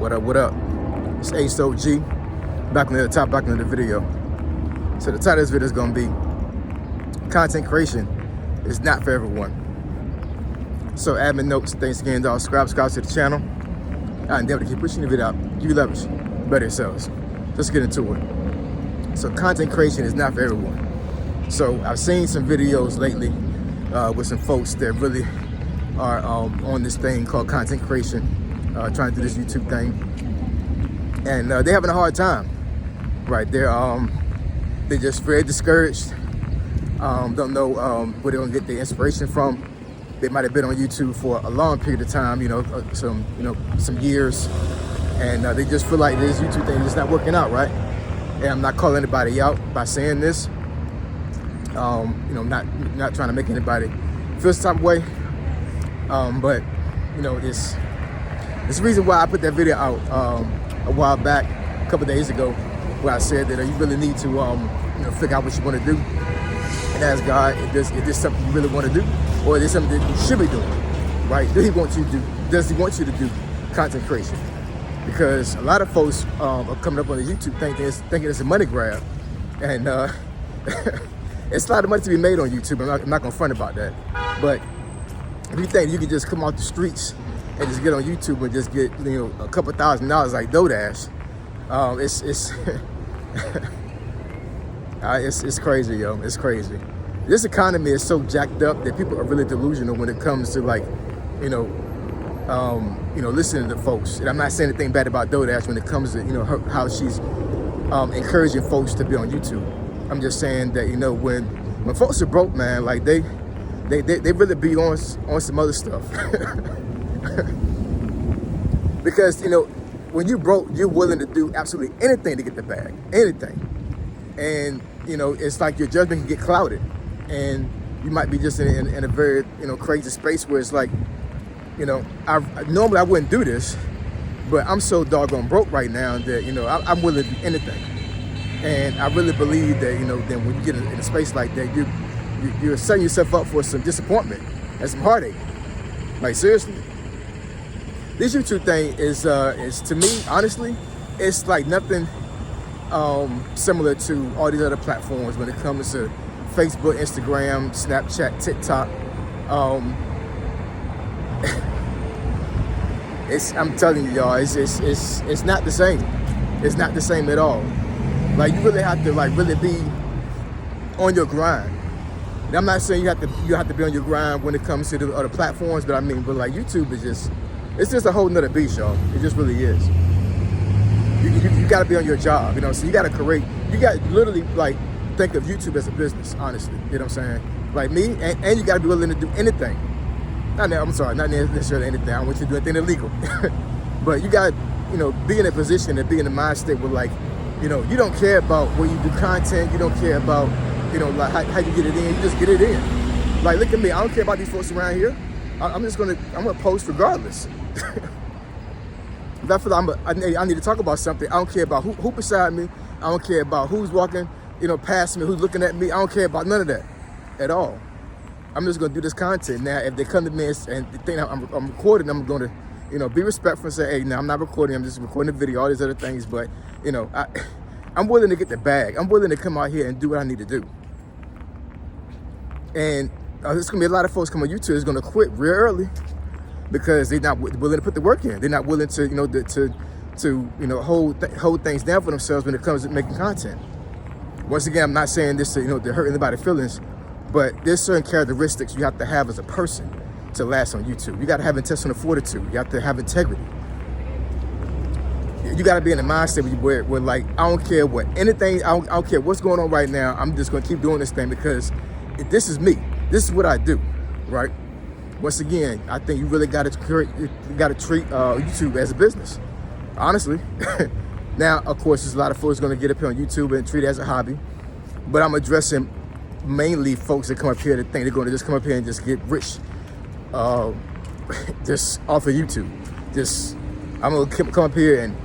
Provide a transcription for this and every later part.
What up, what up? It's Ace OG, back into the video. So the title of this video is gonna be content creation is not for everyone. So admin notes, thanks again, y'all. Subscribe to the channel. I endeavor to keep pushing the video out. You leverage, better yourselves. Let's get into it. So content creation is not for everyone. So I've seen some videos lately with some folks that really are on this thing called content creation, trying to do this YouTube thing, and they're having a hard time. Right, they're just very discouraged. Don't know where they're gonna get their inspiration from. They might have been on YouTube for a long period of time, some years, and they just feel like this YouTube thing is just not working out, right? And I'm not calling anybody out by saying this. Not trying to make anybody feel some type of way. But it's the reason why I put that video out a while back, a couple days ago, where I said that you really need to figure out what you want to do and ask God, is this something you really want to do, or is this something that you should be doing, right? Does he want you to do content creation? Because a lot of folks are coming up on the YouTube thinking it's a money grab, and it's a lot of money to be made on YouTube. I'm not gonna front about that, but if you think you can just come off the streets and just get on YouTube and just get a couple $1,000 like DoorDash, it's crazy, yo. It's crazy. This economy is so jacked up that people are really delusional when it comes to listening to folks. And I'm not saying anything bad about DoorDash when it comes to how she's encouraging folks to be on YouTube. I'm just saying that when folks are broke, man, like they really be on some other stuff. Because when you broke, you're willing to do absolutely anything to get the bag, anything. And it's like your judgment can get clouded, and you might be just in a very crazy space where it's like, normally I wouldn't do this, but I'm so doggone broke right now that I'm willing to do anything. And I really believe that then when you get in a space like that, you're setting yourself up for some disappointment and some heartache. Like, seriously, this YouTube thing is to me, honestly, it's like nothing similar to all these other platforms when it comes to Facebook, Instagram, Snapchat, TikTok. I'm telling you, y'all, it's not the same. It's not the same at all. Like, you really have to really be on your grind. And I'm not saying you have to be on your grind when it comes to the other platforms, but like YouTube is it's just a whole nother beast, y'all. It just really is. You got to be on your job, so you got to you got to literally think of YouTube as a business, honestly. You know what I'm saying? Like me, and you got to be willing to do anything. Not necessarily anything. I don't want you to do anything illegal. But you got to, be in a position and be in a mind state where you don't care about where you do content. You don't care about, how you get it in. You just get it in. Like, look at me. I don't care about these folks around here. I'm gonna post regardless. If I feel like I need to talk about something, I don't care about who beside me. I don't care about who's walking, past me, who's looking at me. I don't care about none of that at all. I'm just gonna do this content. Now, if they come to me and they think I'm recording, I'm gonna, be respectful and say, hey, now I'm not recording. I'm just recording the video, all these other things. But, I'm willing to get the bag. I'm willing to come out here and do what I need to do. And there's gonna be a lot of folks come on YouTube that's gonna quit real early because they're not willing to put the work in. They're not willing to hold things down for themselves when it comes to making content. Once again, I'm not saying this to hurt anybody's feelings, but there's certain characteristics you have to have as a person to last on YouTube. You got to have intestinal fortitude. You have to have integrity. You got to be in the mindset where I don't care what anything. I don't care what's going on right now. I'm just gonna keep doing this thing because this is me. This is what I do, right? Once again, I think you really got to treat YouTube as a business, honestly. Now, of course, there's a lot of folks going to get up here on YouTube and treat it as a hobby, but I'm addressing mainly folks that come up here that think they're going to just come up here and just get rich, just off of YouTube. I'm going to come up here and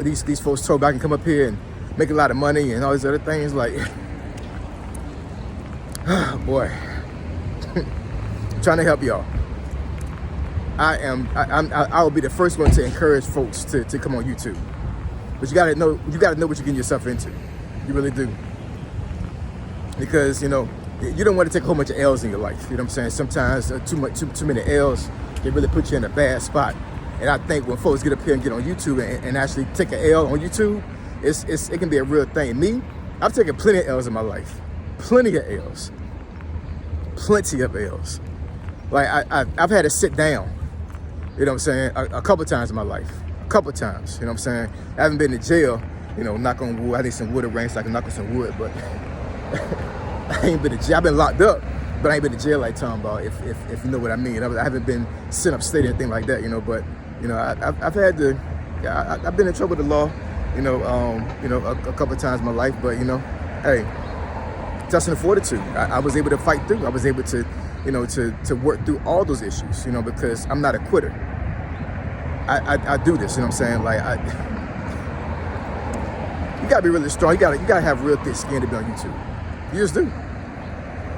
these folks told me I can come up here and make a lot of money and all these other things. Like, oh boy. Trying to help y'all. I will be the first one to encourage folks to come on YouTube. But you gotta know what you're getting yourself into. You really do. Because, you know, you don't want to take a whole bunch of L's in your life. You know what I'm saying? Sometimes too many L's can really put you in a bad spot. And I think when folks get up here and get on YouTube and actually take an L on YouTube, it can be a real thing. Me, I've taken plenty of L's in my life. Plenty of L's. Plenty of L's. Like I've had to sit down, you know what I'm saying, a couple times in my life. A couple times, you know what I'm saying? I haven't been to jail, you know, knock on wood. I need some wood around so I can knock on some wood, but I ain't been to jail. I've been locked up, but I ain't been to jail like talking about, if you know what I mean. I haven't been sent upstate or anything like that, you know, but, you know, I've had to, I've been in trouble with the law, you know, a couple of times in my life, but, you know, hey, testing the fortitude. I was able to fight through. I was able to, you know, to work through all those issues, you know, because I'm not a quitter. I do this, you know what I'm saying? Like, you gotta be really strong. You gotta have real thick skin to be on YouTube. You just do.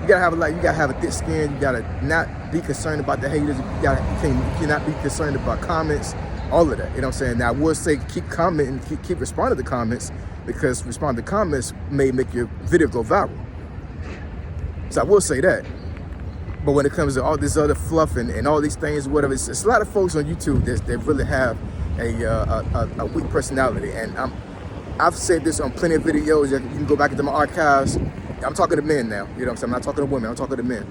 You gotta have a thick skin. You gotta not be concerned about the haters. You cannot be concerned about comments. All of that. You know what I'm saying? Now I would say keep commenting, keep responding to comments, because responding to comments may make your video go viral. So I will say that. But when it comes to all this other fluff and all these things, whatever, it's a lot of folks on YouTube that really have a weak personality. And I've said this on plenty of videos. You can go back into my archives. I'm talking to men now. You know what I'm saying? I'm not talking to women. I'm talking to men.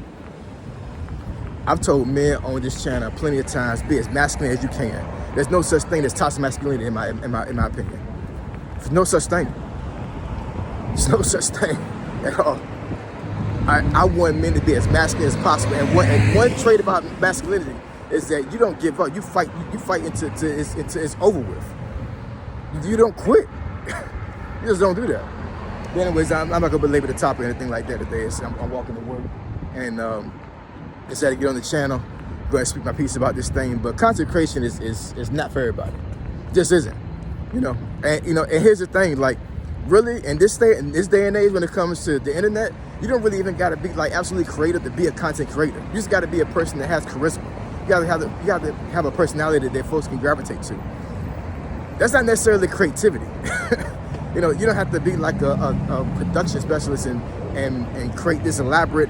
I've told men on this channel plenty of times, be as masculine as you can. There's no such thing as toxic masculinity in my opinion. There's no such thing. There's no such thing at all. I want men to be as masculine as possible. And one trait about masculinity is that you don't give up. You fight until it's over with. You don't quit. You just don't do that. But anyways, I'm not gonna belabor the topic or anything like that today. I'm walking to work and decided to get on the channel, go ahead and speak my piece about this thing. But content creation is not for everybody. It just isn't. You know, and here's the thing, like, really in this day and age, when it comes to the internet, you don't really even gotta be like absolutely creative to be a content creator. You just gotta be a person that has charisma. You gotta have a personality that folks can gravitate to. That's not necessarily creativity. You know, you don't have to be like a production specialist and create this elaborate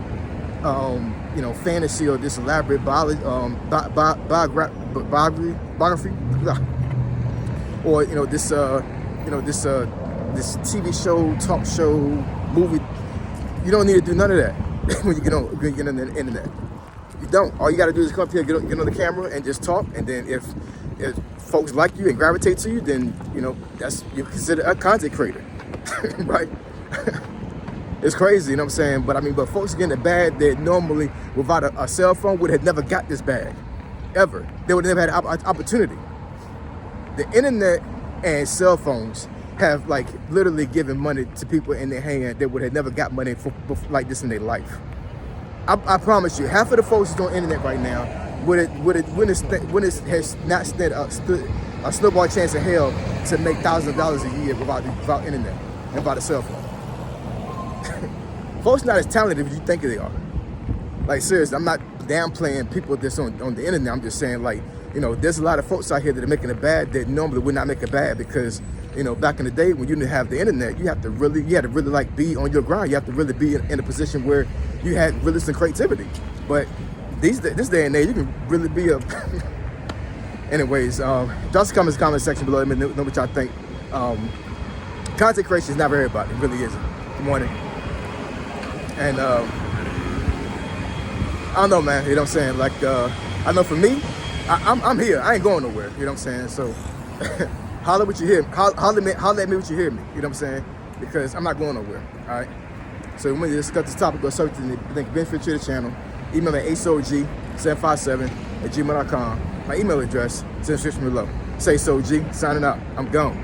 fantasy or this elaborate biography, or this TV show, talk show, movie. You don't need to do none of that when you get on the internet. You don't. All you got to do is come up here, get on the camera, and just talk. And then if folks like you and gravitate to you, then you're considered a content creator, right? It's crazy, you know what I'm saying? But folks getting it bad that normally without a cell phone would have never got this bad, ever. They would have never had an opportunity. The internet and cell phones have like literally given money to people in their hand that would have never got money for like this in their life. I promise you, half of the folks that's on the internet right now when it has not stood a snowball chance in hell to make thousands of dollars a year without internet and without a cell phone. Folks not as talented as you think they are. Like, seriously, I'm not downplaying people that's on the internet. I'm just saying, like, there's a lot of folks out here that are making it bad that normally would not make it bad because, back in the day when you didn't have the internet, you had to really like be on your grind. You have to really be in a position where you had really some creativity. But this day and age, you can really be a... Anyways, just comment in the comment section below. Let me know what y'all think. Content creation is not for everybody. It really isn't. Good morning. And I don't know, man. You know what I'm saying? Like, I know for me, I'm here. I ain't going nowhere. You know what I'm saying? So, holler what you hear. Holler at me what you hear me. You know what I'm saying? Because I'm not going nowhere. All right. So when we discuss this topic, go search and think benefit to the channel. Email me at asog757@gmail.com. My email address is in the description below. Say so G. Signing out. I'm gone.